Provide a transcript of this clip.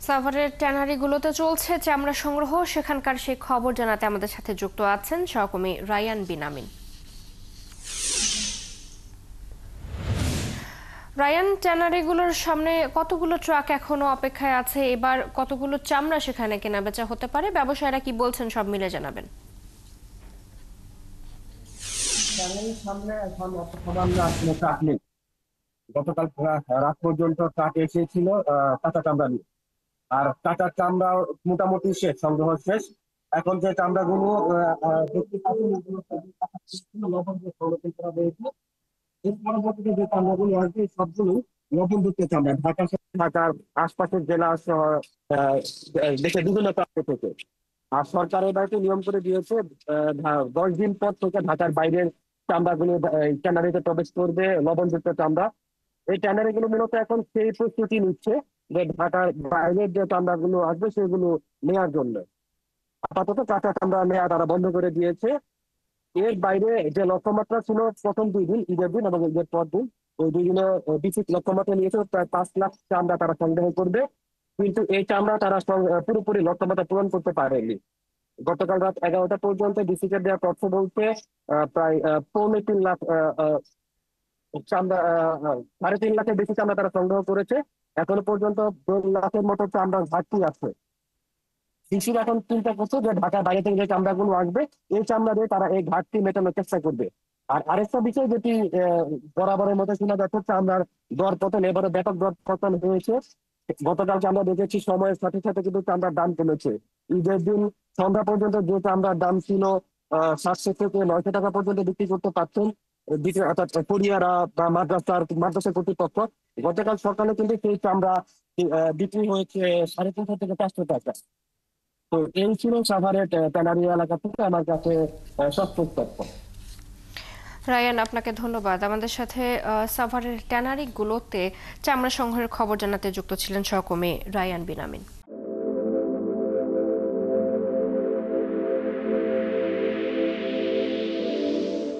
সাভারের ট্যানারিগুলোতে চলছে চামড়া সংগ্রহ, সেখানকার সেই খবর জানাতে আমাদের সাথে যুক্ত আছেন সহকর্মী রায়ান বিন আমিন। রায়ান, ট্যানারিগুলোর সামনে কতগুলো ট্রাক এখনো অপেক্ষায় আছে? এবার কতগুলো চামড়া সেখানে কেনাবেচা হতে পারে? ব্যবসায়ীরা কি বলছেন সব মিলে জানাবেন। সামনে এখন অত সামান্য আসলে ট্রাক নেই। গতকাল রাত পর্যন্ত ট্রাক এসেছিল কাঁচা চামড়া নিয়ে। আর কাঁচা চামড়া মোটামুটি শেষ, সংগ্রহ শেষ। এখন যে চামড়াগুলো দেখতে পাচ্ছেন, এগুলো সবগুলো লবণ দিয়ে সংরক্ষণ করা হয়েছে। এর পরবর্তীতে যে চামড়াগুলো আসবে সবগুলো লবণযুক্ত চামড়া, ঢাকার আশপাশের জেলা সহ আহ, দেশের বিভিন্ন প্রান্ত থেকে। আর সরকার এবারে নিয়ম করে দিয়েছে 10 দিন পর থেকে ঢাকার বাইরের চামড়াগুলো ট্যানারিতে প্রবেশ করবে, লবণযুক্ত চামড়া। এই ট্যানারি গুলো মূলত এখন সেই প্রস্তুতি নিচ্ছে যে ঢাকার বাইরের যে চামড়াগুলো আসবে সেগুলো নেওয়ার জন্য। আপাতত কাঁচা চামড়া নেওয়া তারা বন্ধ করে দিয়েছে। এর বাইরে যে লক্ষ্যমাত্রা ছিল প্রথম 2 দিন, ঈদের দিন এবং ঈদের পর দিন, ওই 2 দিনে বিশেষ লক্ষ্যমাত্রা নিয়েছে প্রায় 5 লাখ চামড়া তারা সংগ্রহ করবে। কিন্তু এই চামড়া তারা পুরোপুরি লক্ষ্যমাত্রা পূরণ করতে পারেনি। গতকাল রাত 11টা পর্যন্ত ডিসিকে দেওয়া তথ্য বলতে প্রায় 3.25 লাখ চামড়া, 3.5 লাখের বেশি চামড়া তারা সংগ্রহ করেছে। এখনো পর্যন্ত 2 লাখের মতো চামড়া ঘাটতি আছে। কৃষির এখন চিন্তা করছে যে ঢাকার বাইরে থেকে যে চামড়াগুলো আসবে, এই চামড়া দিয়ে তারা এই ঘাটতি মেটানোর চেষ্টা করবে। আর আরেকটা বিষয় যেটি বরাবরের মতো শোনা যাচ্ছে, চামড়ার দর পতন, এবারে ব্যাপক দর পতন হয়েছে। গতকালকে আমরা দেখেছি সময়ের সাথে সাথে কিন্তু চামড়ার দাম কমেছে। ঈদের দিন সন্ধ্যা পর্যন্ত যে চামড়ার দাম ছিল 700 থেকে 900 টাকা পর্যন্ত বিক্রি করতে পারছেন অর্থাৎ কোরিয়ারা বা মাদ্রাসা কর্তৃপক্ষ। গতকাল সকালে কিন্তু সেই চামড়া বিক্রি হয়েছে 350 থেকে 400 টাকা। তো এই ছিল সাভারের ট্যানারি এলাকা থেকে আমার কাছে সব তথ্য। রায়ান, আপনাকে ধন্যবাদ। আমাদের সাথে সাভারের ট্যানারিগুলোতে চামড়া সংগ্রহের খবর জানাতে যুক্ত ছিলেন সহকর্মী রায়ান বিন আমিন।